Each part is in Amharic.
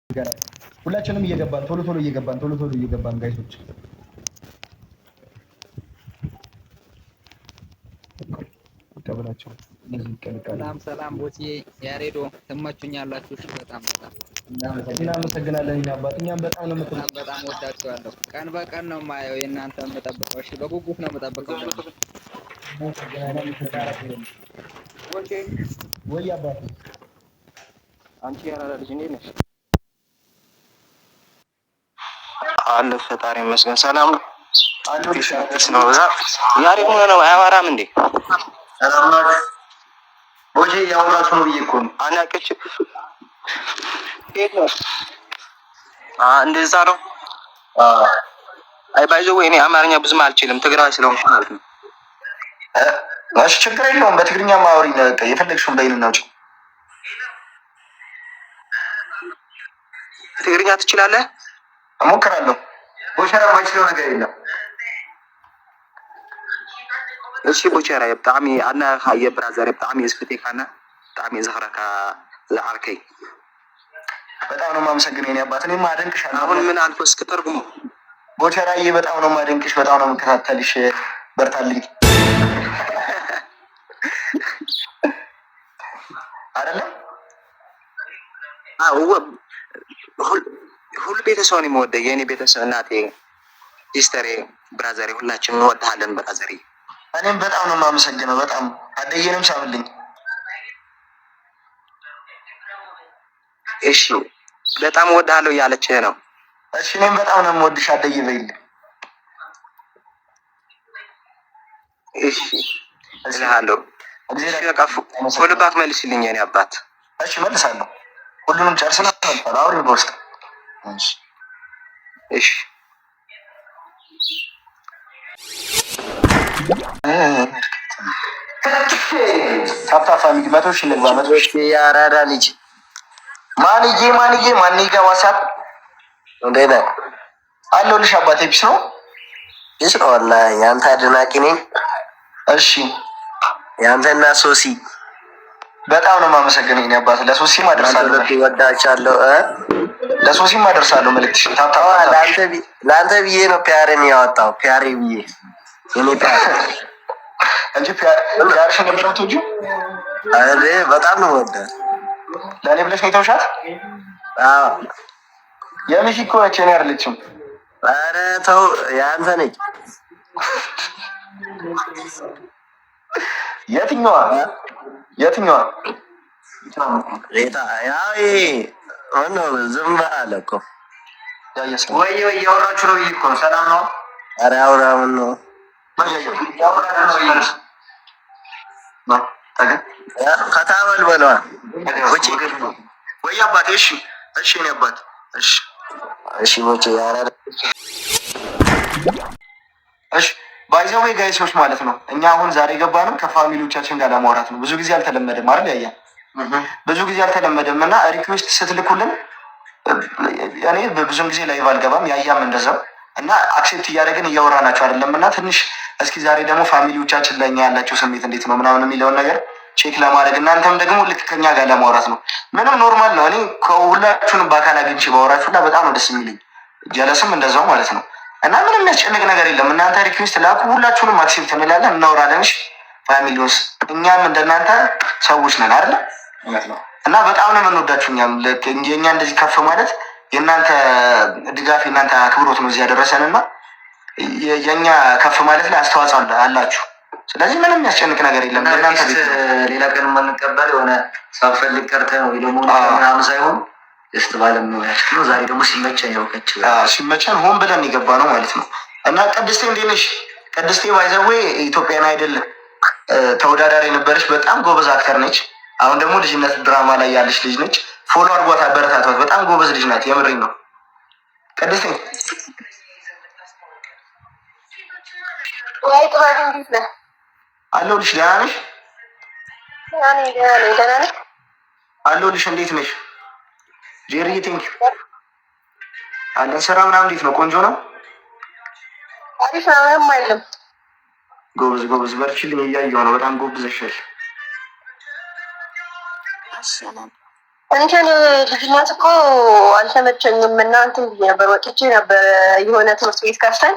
ሁላችንም እየገባን ቶሎ ቶሎ እየገባን ጋይሶች ተበላቸው። ሰላም ቦቼ ያሬዶ ትመቹኛላችሁ። በጣም እናመሰግናለን። እኛ አባት እኛም በጣም ወዳችኋለሁ። ቀን በቀን ነው የማየው የእናንተ የምጠብቀው። እሺ በጉጉት ነው የምጠብቀው። ወይ አባት አንቺ ያራዳ ልጅ እንዴት ነሽ? አለ ፈጣሪ ይመስገን ሰላም ነው። ነው እዛ ያሬ ሆነ ነው አያወራም እንዴ? ሰላም ነው ቦቼ ያወራችሁ ነው ብዬ እኮ ነው። አናቀች የት ነው? እንደዛ ነው። አይ ባይዘው እኔ አማርኛ ብዙም አልችልም ትግራይ ስለሆንኩ ማለት ነው። እሺ ችግር የለውም። በትግርኛ ማውሪኝ ነው የፈለግሽውን በይን ነው። ትግርኛ ትችላለህ? እሞክራለሁ። ቦቸራ ማይችለው ነገር የለም። እሺ ቦቸራ በጣም አና የብራዘር በጣም የስፍቴካና በጣም የዘኸረካ ዘዓርከይ በጣም ነው የማመሰግነው የኔ አባት። እኔም አደንቅሻለሁ። አሁን ምን አልፎ እስከ ተርጉሙ ቦቸራዬ በጣም ነው የማደንቅሽ፣ በጣም ነው የምከታተልሽ። በርታልኝ አይደለም? አዎ ሁሉ ቤተሰብ ነው የሚወደው። የኔ ቤተሰብ እናቴ፣ ሲስተሬ፣ ብራዘሬ ሁላችንም እንወድሃለን ብራዘሬ። እኔም በጣም ነው የማመሰግነው። በጣም አደየንም ሳምልኝ። እሺ በጣም እወድሃለሁ እያለችህ ነው። እሺ እኔም በጣም ነው የምወድሽ አደየ በይልኝ። እሺ እልሃለሁ። ፎሎ ባክ መልስልኝ የኔ አባት። እሺ መልሳለሁ። ሁሉንም ጨርሰናል። አውሪኝ በውስጥ እሺ ታፕታፕ ፋሚሊ 100,000 ንግባ። 100,000 ያራዳ ልጅ ማንዬ ጋር ዋትስአፕ እንዴት ነህ? አለሁልሽ አባቴ። ፒስ ነው ፒስ ነው። ወላሂ ያንተ አድናቂ ነኝ። እሺ ያንተና ሶሲ በጣም ነው የማመሰግነው የኔ አባት። ለሶሲም አደርሳለሁ። ወዳቻለሁ። ለሶሲም አደርሳለሁ መልእክትሽ። ለአንተ ብዬ ነው ፒያሬን ያወጣው። ፒያሬ ብዬ እኔ ፒያሬ እንጂ ፒያሬሽ ነበር የምትወጂው? አሬ በጣም ነው ወደ ለእኔ ብለሽ ነው የተውሻት? አዎ የምሽ እኮ ነች የኔ አይደለችም። ኧረ ተው ያንተ ነች። የትኛዋ ሬታ ያው ሆኖ ዝም አለ እኮ ወይ እያወራችሁ ነው ብዬሽ እኮ ነው። ሰላም ነው? ኧረ አውራ ምን ነው ከታበል በለዋ ውጪ ወይ አባቴ። እሺ እኔ አባት እሺ ቦቼ ያራዳ እሺ ባይዘው ወይ ጋይሶች ማለት ነው። እኛ አሁን ዛሬ ገባንም ከፋሚሊዎቻችን ጋር ለማውራት ነው። ብዙ ጊዜ አልተለመደም አይደል? ያያ ብዙ ጊዜ አልተለመደም እና ሪኩዌስት ስትልኩልን እኔ ብዙም ጊዜ ላይቭ አልገባም፣ ያያም እንደዛው እና አክሴፕት እያደረግን እያወራናቸው አይደለም። እና ትንሽ እስኪ ዛሬ ደግሞ ፋሚሊዎቻችን ለእኛ ያላቸው ስሜት እንዴት ነው ምናምን የሚለውን ነገር ቼክ ለማድረግ እናንተም ደግሞ ልክ ከኛ ጋር ለማውራት ነው። ምንም ኖርማል ነው። እኔ ከሁላችሁንም በአካል አግኝቼ ባወራችሁና በጣም ነው ደስ የሚለኝ። ጀለስም እንደዛው ማለት ነው። እና ምንም የሚያስጨንቅ ነገር የለም። እናንተ ሪኩዌስት ላኩ፣ ሁላችሁንም አክሴፕት እንላለን፣ እናወራለን። እሺ ፋሚሊውስ እኛም እንደናንተ ሰዎች ነን አይደል? እና በጣም ነው የምንወዳችሁ። እኛም የኛ እንደዚህ ከፍ ማለት የእናንተ ድጋፍ የእናንተ አክብሮት ነው እዚህ ያደረሰን እና የእኛ ከፍ ማለት ላይ አስተዋጽኦ አላችሁ። ስለዚህ ምንም የሚያስጨንቅ ነገር የለም። ለእናንተ ሌላ ቀን የማንቀበል የሆነ ሳፈልግ ቀርተን ወይ ደግሞ ምናምን ሳይሆን ስ ባለሙያችን ነው። ዛሬ ደግሞ ሲመቸን ያውቀች ሲመቸን ሆን ብለን የገባ ነው ማለት ነው። እና ቅድስቴ እንዴት ነሽ? ቅድስቴ ባይዘዌ ኢትዮጵያን አይደል ተወዳዳሪ ነበረች። በጣም ጎበዝ አክተር ነች። አሁን ደግሞ ልጅነት ድራማ ላይ ያለች ልጅ ነች። ፎሎ አድርጓት፣ አበረታቷት። በጣም ጎበዝ ልጅ ናት። የምሬን ነው። ቅድስቴ ወይ ጥበብ እንዴት ነህ? አለሁልሽ። ደህና ነሽ? ደህና ነኝ። አለሁልሽ። እንዴት ነሽ? ጄሪ ቴንኪው አለን። ስራ ምናምን እንዴት ነው? ቆንጆ ነው። አሪፍ ነው። ምንም አይልም። ጎበዝ በርቺልኝ። እያየሁ ነው። በጣም ጎብዘሻል። እንትን ልጅነት እኮ አልተመቸኝም እና እንትን ብዬ ነበር ወጥቼ ነበር የሆነ ትምህርት ቤት ከፍተን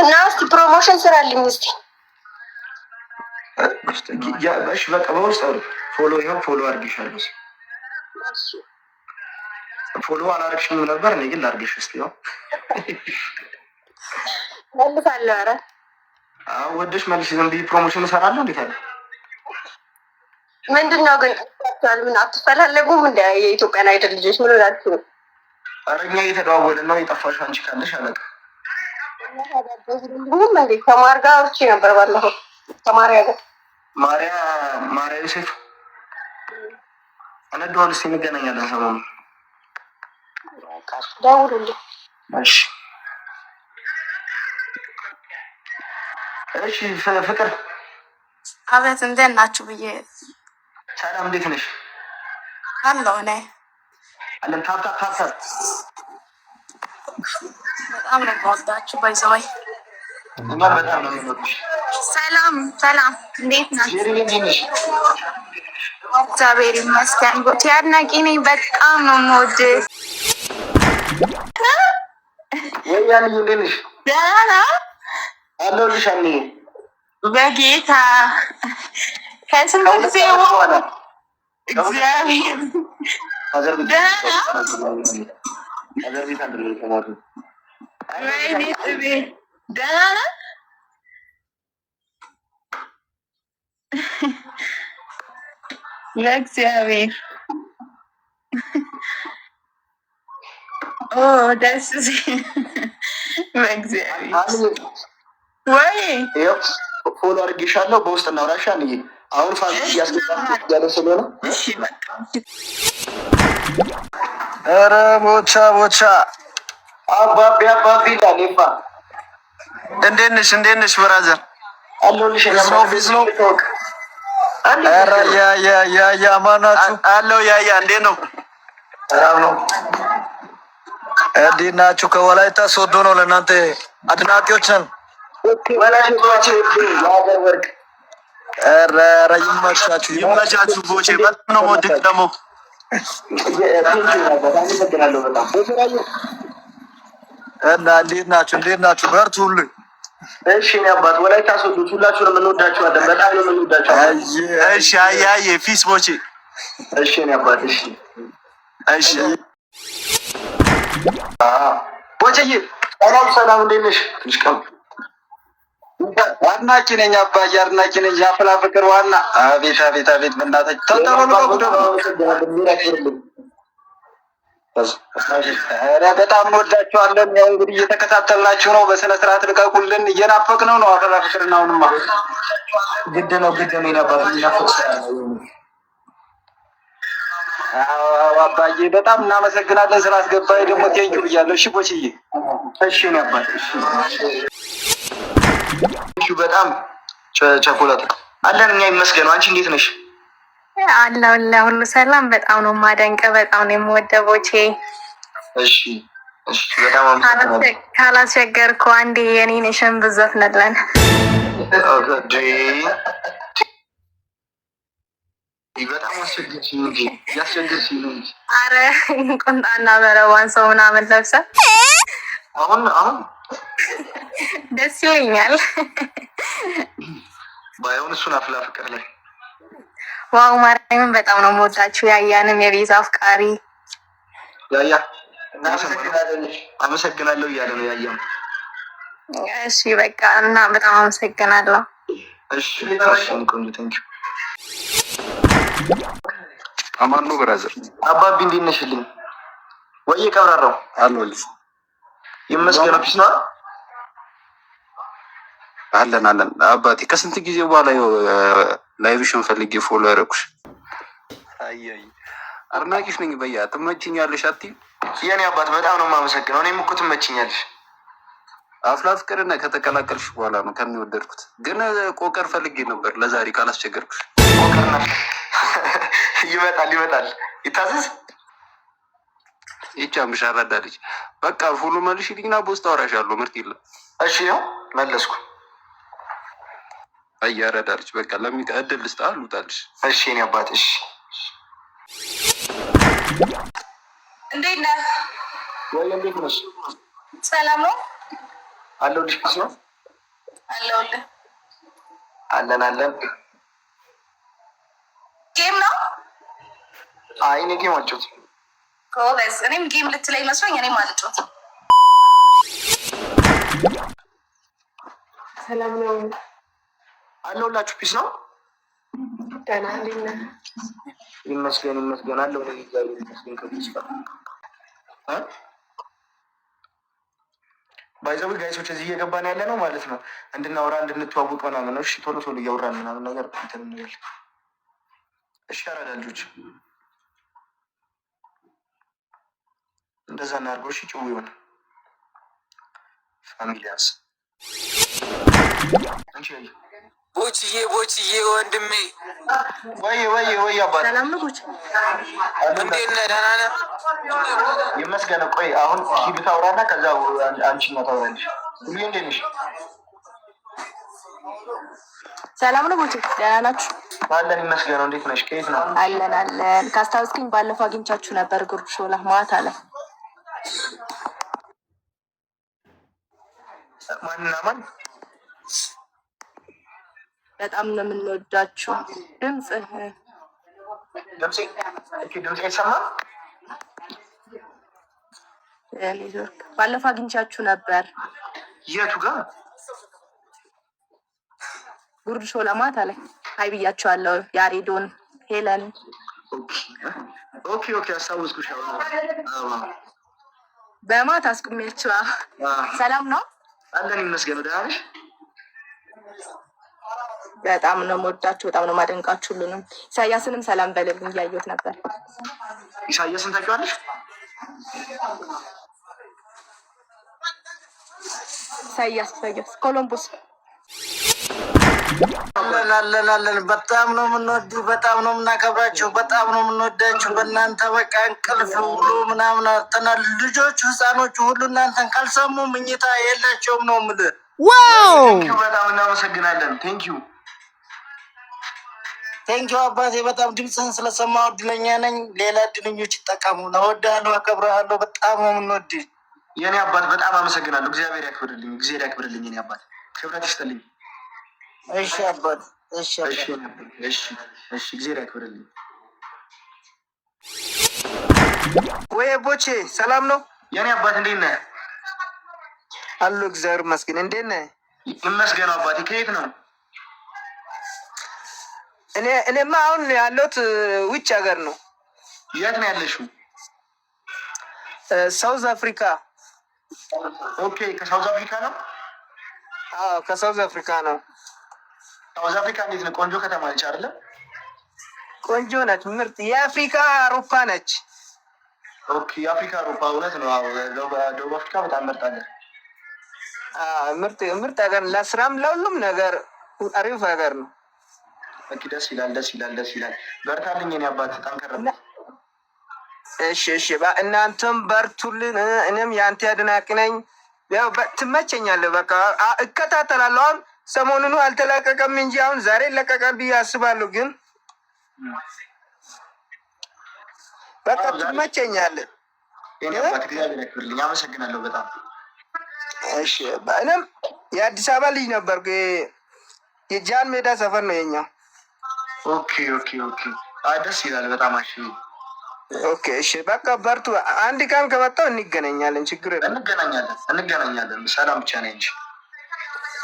እና እስቲ ፕሮሞሽን ስራልኝ እስቲ። እሺ በቃ በውስጥ አውሪ። ፎሎ ይኸው ፎሎ አድርጌሻለሁ። ፎሎ አላደረግሽም ነበር፣ እኔ ግን ላድርግሽ። እስኪ ያው መልሳለሁ። ኧረ ወደሽ መልሽ። ዝም ብዬ ፕሮሞሽን እሰራለሁ። እንዴት አለ ምንድን ነው ግን ምን አትፈላለጉም? እንደ የኢትዮጵያን አይደል ልጆች ምን ላችሁ? ኧረ እኛ እየተደዋወልን ነው። የጠፋሽው አንቺ ካለሽ አለቃ እንዴ ከማር ጋር አውርቼ ነበር ባለፈው ከማርያ ጋር ማርያ ዮሴፍ አነደዋል። እስኪ እንገናኛለን ሰሞኑን። ደውሉልኝ እሺ እሺ። ፍቅር አቤት፣ እንዴት ናችሁ ብዬ። ሰላም፣ እንዴት ነሽ? አለሁ እኔ አለን። ታፕታፕ በጣም ነው የምወዳችሁ። ባይዘወይ እኛ በጣም ነው የምንወድሽ። ሰላም ሰላም፣ እንዴት ናችሁ? እግዚአብሔር ይመስገን። ጎቴ አድናቂ ነኝ። በጣም ነው የምወድህ። ወያኔ እንዴት ነሽ? ደህና ነህ? አለሁልሽ። አንዴ በጌታ ከስንት ጊዜ በኋላ እግዚአብሔር ወይኔ ጥቤ ደህና ነህ? ለእግዚአብሔር ደስ ሲል በእግዚአብሔር ወይ ፎሎ አድርጌሻለሁ። በውስጥ እናውራሻ። አሁን ፋሚሊ እያስገባ ስለሆነ ኧረ ቦቻ አባቢ ላኔፋ እንዴት ነሽ ብራዘር? አለሁልሽ። ነው ኧረ ያ ማናችሁ? አለው ያ እንዴት ነው? ሰላም ነው። እንዴት ናችሁ? ከወላይታ ሶዶ ነው። ለእናንተ አድናቂዎች ነን። ወላይታዎች የሀገር ወርቅ። ኧረ ይመቻችሁ ቦቼ። በጣም ነው የምወድቅ ደግሞ እና እንዴት ናችሁ? በርቱ ሁሉ። እሺ እኔ አባት ወላይታ ሶዶች ሁላችሁንም እንወዳችኋለን። በጣም ነው የምንወዳችሁ። እሺ አያዬ ፊስ ቦቼ። እሺ እኔ አባት እሺ ቦቼዬ። ሰላም እንዴት ነሽ? አድናቂ ነኝ አባዬ፣ አድናቂ ነኝ። የአፍላ ፍቅር ዋና። አቤት በእናታችሁ ተጠበሉ። በጣም እንወዳችኋለን። ያው እንግዲህ እየተከታተልናችሁ ነው። በስነ ስርዓት ልቀቁልን። እየናፈቅነው ነው። አፍላ ፍቅርና አሁንማ ግድ ነው ነበር የሚናፈቅ አባዬ በጣም እናመሰግናለን ስላስገባኝ። ደግሞ ቴንኪው ብያለሁ። እሺ ቦችዬ። እሺ ነበር። እሺ በጣም ቸኮላት አለን። እኛ ይመስገነው። አንቺ እንዴት ነሽ? አለሁ ሁሉ ሰላም። በጣም ነው የማደንቀው። በጣም ነው የምወደው ቦቼ። እሺ በጣም አመሰግናለሁ። ካላስቸገርኩ አንዴ የኔን የሸንብት ዘፍነለን። በጣም ያስቸግርሽኝ እንጂ አረ ቁምጣና በረዋን ሰው ምናምን ለብሰህ አሁን ደስ ይለኛል። ባይሆን እሱን አፍላ ፍቅር ላይ ዋው ማርያምን በጣም ነው የምወዳችሁ። ያያንም የቤዛ አፍቃሪ ያያ አመሰግናለሁ እያለ ነው ያያም። እሺ በቃ እና በጣም አመሰግናለሁ። እሺ ቆንጆ ቴንኪው። አማን ነው ብራዘር። አባቢ እንዴት ነሽልኝ? ወይ ቀብራራው አለሁልሽ። ይመስገን ፒስ ነው አለን አባቴ። ከስንት ጊዜ በኋላ ላይቭሽን ፈልጌ ፎሎ ያደረኩሽ። አድናቂሽ ነኝ። በያ ትመችኛለሽ። አትይም የኔ አባት በጣም ነው የማመሰግነው። እኔም እኮ ትመችኛለሽ። አፍላ ፍቅርና ከተቀላቀልሽ በኋላ ነው ከሚወደድኩት። ግን ቆቀር ፈልጌ ነበር ለዛሬ ካላስቸገርኩሽ። ቆቀርና ይመጣል ይታዘዝ። ይቻምሽ አራዳልሽ። በቃ ፎሎ መልሽልኝና በውስጥ አወራሻለሁ። ምርጥ የለም። እሺ ነው መለስኩ። አያረዳልች በቃ ለሚቀድል ልስጥ አሉታልሽ። እሺ እኔ አባት እሺ። እንዴት ነህ? ወይ እንዴት ነሽ? ሰላም ነው አለሁልሽ። ፒስ ነው አለሁልህ። አለን። ጌም ነው? አይ እኔ ጌም አልጮትም። ጎበዝ። እኔም ጌም ልትለኝ መስሎኝ እኔም አልጮትም። ሰላም ነው አለሁላችሁ። ፒስ ነው ደህና። እንዴት ነህ? ይመስገን አለሁ። እግዚአብሔር ይመስገን። ከፒስ ጋር ባይዘው ጋይሶች እዚህ እየገባን ያለ ነው ማለት ነው። እንድናወራ እንድንተዋወቅ ምናምን ነው። እሺ ቶሎ እያወራን ምናምን ነገር እንትን እንበል። እሺ አራዳ ልጆች እንደዛ እናድርገው። እሺ ጭው ይሆን ፋሚሊያንስ አንቺ ቦችዬ ወንድሜ ወይ አባት ሰላም ነው ጉች። እንዴት ነህ? ደህና ነህ? ይመስገን። ቆይ አሁን ሂድ ታውራና ከዛ አንቺና ታውራለሽ። ሁሉ እንዴት ነሽ? ሰላም ነው ጉች። ደህና ናችሁ? አለን ይመስገን። እንዴት ነሽ? ከየት ነው? አለን። ካስታወስክኝ ባለፈው አግኝቻችሁ ነበር ጉርድ ሾላ ማታ ላይ። ማንና ማን? በጣም ነው የምንወዳችሁ። ድምፅህ አይሰማም? ኔትወርክ ባለፈው አግኝቻችሁ ነበር። የቱ ጋር? ጉርድ ሾላ ማታ ላይ ሀይ ብያቸዋለሁ። ያሬዶን፣ ሄለን። ኦኬ አስታወስኩሽ። በማታ አስቁሚያችኋ። ሰላም ነው? አለን ይመስገን። ደህና ነሽ? በጣም ነው የምወዳችሁ፣ በጣም ነው የማደንቃችሁ ሁሉንም። ኢሳያስንም ሰላም በልልኝ፣ እያየሁት ነበር። ኢሳያስን ታውቂዋለሽ? ኢሳያስ ኮሎምቦስ። አለን። በጣም ነው የምንወዱ፣ በጣም ነው የምናከብራቸው፣ በጣም ነው የምንወዳቸው። በእናንተ በቃ እንቅልፍ ሁሉ ምናምን አጥተናል። ልጆቹ ህፃኖቹ ሁሉ እናንተን ካልሰሙ ምኝታ የላቸውም ነው የምልህ። ዋው በጣም እናመሰግናለን። ቴንኪው አባቴ፣ በጣም ድምፅህን ስለሰማሁ እድለኛ ነኝ። ሌላ እድለኞች ይጠቀሙ። እወድሃለሁ፣ አከብርሃለሁ። በጣም ነው የምንወድህ የኔ አባት። በጣም አመሰግናለሁ። እግዚአብሔር ያክብርልኝ። የኔ አባት ክብረት ይስጥልኝ። እሺ አባት፣ እሺ እግዚአብሔር ያክብርልኝ። ወይ ቦቼ ሰላም ነው? የኔ አባት እንዴት ነህ? አሉ እግዚአብሔር ይመስገን። እንዴት ነህ? ይመስገነው አባቴ። ከየት ነው? እኔማ አሁን ያለሁት ውጭ ሀገር ነው። የት ነው ያለሽው? ሳውዝ አፍሪካ። ኦኬ ከሳውዝ አፍሪካ ነው? አዎ ከሳውዝ አፍሪካ ነው። ሳውዝ አፍሪካ እንዴት ነው? ቆንጆ ከተማ ነች አይደለ? ቆንጆ ነች፣ ምርጥ የአፍሪካ አውሮፓ ነች። ኦኬ የአፍሪካ አውሮፓ እውነት ነው። ደቡብ አፍሪካ በጣም መርጣለች። ምርጥ ሀገር፣ ለስራም ለሁሉም ነገር አሪፍ ሀገር ነው። ኦኬ ደስ ይላል። በርታልኝ የኔ አባት፣ ጠንከር። እሺ እናንተም በርቱልን። እኔም የአንተ አድናቂ ነኝ። ያው ትመቸኛለህ። በቃ እከታተላለሁ። አሁን ሰሞኑኑ አልተለቀቀም እንጂ አሁን ዛሬ ይለቀቃል ብዬ አስባለሁ። ግን በቃ ትመቸኛለህ። የኔ አባት እግዚአብሔር ያክብርልኝ። አመሰግናለሁ በጣም። እሺ እኔም የአዲስ አበባ ልጅ ነበርኩ። የጃን ሜዳ ሰፈር ነው የኛ። ኦኬ ደስ ይላል በጣም። ኦኬ እሺ በቃ በርቱ። አንድ ቀን ከመጣሁ እንገናኛለን። ችግር የለም። እንገናኛለን። ሰላም ብቻ ነኝ እንጂ።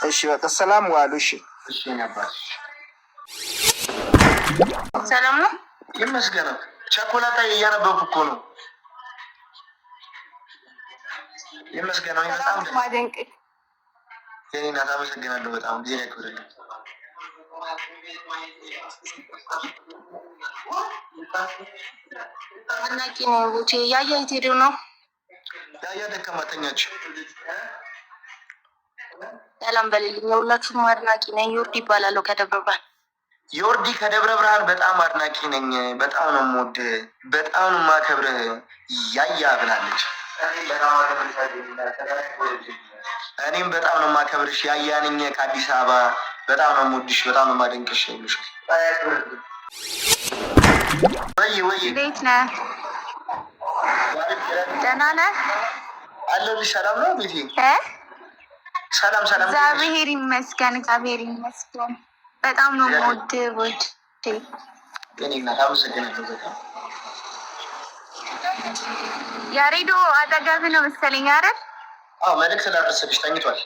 እሺ በቃ ሰላም ዋሉ። እሺ የኔ አባት ሰላም ነው? ይመስገነው። ቸኮላታ እያነበብኩ እኮ ነው። ይመስገነው። በጣም ማደንቅ የኔ እናት አመሰግናለሁ በጣም። ጊዜ ያክብርልኝ። አድናቂ ነኝ ቦቼ። ያያ የት ሄደው ነው? ያያ ደከማተኛች። ሰላም በልልኝ። የሁላችሁም አድናቂ ነኝ። ዮርዲ ይባላለሁ ከደብረ ብርሃን። ዮርዲ ከደብረ ብርሃን በጣም አድናቂ ነኝ። በጣም ነው የምወድህ፣ በጣም ነው የማከብርህ። ያያ ብላለች። እኔም በጣም ነው የማከብርሽ። ያያ ነኝ ከአዲስ አበባ። በጣም ነው የምወድሽ፣ በጣም ነው የማደንቅሽ። ይሉሻል። ወይ እንዴት ነህ? ደህና ነህ? አለሁልሽ። ሰላም ነው ቤቴ? ሰላም ሰላም። እግዚአብሔር ይመስገን፣ እግዚአብሔር ይመስገን። በጣም ነው የምወድህ ውድ የእኔ እናት። አመሰግናለሁ በጣም። ያሬዶ አጠገብህ ነው መሰለኝ አይደል? አዎ መልዕክት ስላደረሰልሽ ተኝቷል።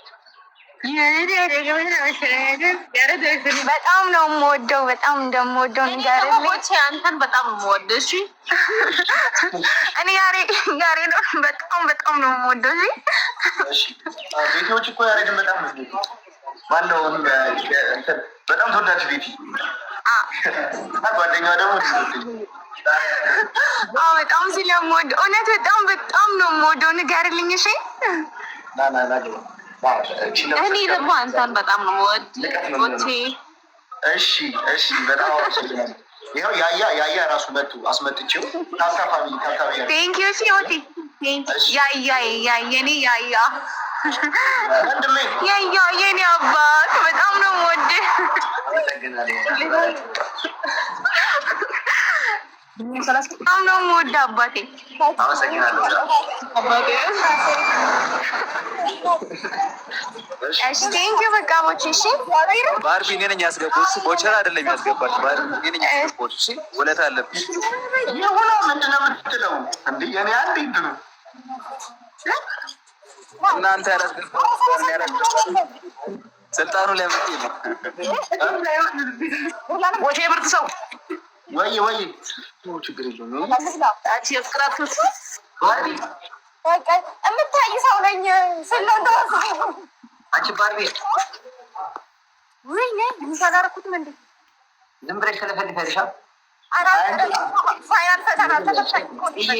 በጣም ነው የምወደው፣ በጣም እንደምወደው ንገርልኝ። አንተን በጣም ነው የምወደው። እሺ እኔ ያሬዶ በጣም ነው የምወደው። እሺ ቤቴዎች እኮ ያሬድን በጣም ማነው በጣም ተወዳጅ ቤቲ ጓደኛዋ ደግሞ በጣም ስለምወደው እውነት በጣም ነው የምወደው። ንገርልኝ። እሺ እኔ ደግሞ አንተን በጣም ነው የምወድ። እሺ በጣም አመሰግናለሁ። ይኸው ያያ ራሱ መጡ አስመጥቼው ታካፋሚ ቴንክ ዩ ሲኦቲ ያያ የኔ ያያ የኔ አባት በጣም ነው የምወድህ። በጣም ነው የምወድህ አባቴ። አመሰግናለሁ። እሺ ቴንክ ዩ በቃ ቦቼ። እሺ ባርቢ እኔ ነኝ ያስገባሁት፣ ቦቸራ አይደለም ያስገባች። ባርቢ እኔ ነኝ ያስገባሁት። እሺ ውለታ አለብሽ። ይሁን ምንድን ነው የምትለው እንዴ? የኔ አንዴ እንትኑ እናንተ ያላስገባሁት ስልጣኑ ለምት ነው ወቴ ምርጥ ሰው ወይ ችግር የለውም። አንቺ የፍቅራት የምታይ ሰው ነኝ ስለደረሰ አንቺ ባርቢ ወይ ነኝ እንሰራርኩት ምንድን ዝም ብለሽ ተለፈልፈልሻ ፋይናል ፈተና ተፈታኝ ኮንዲሽን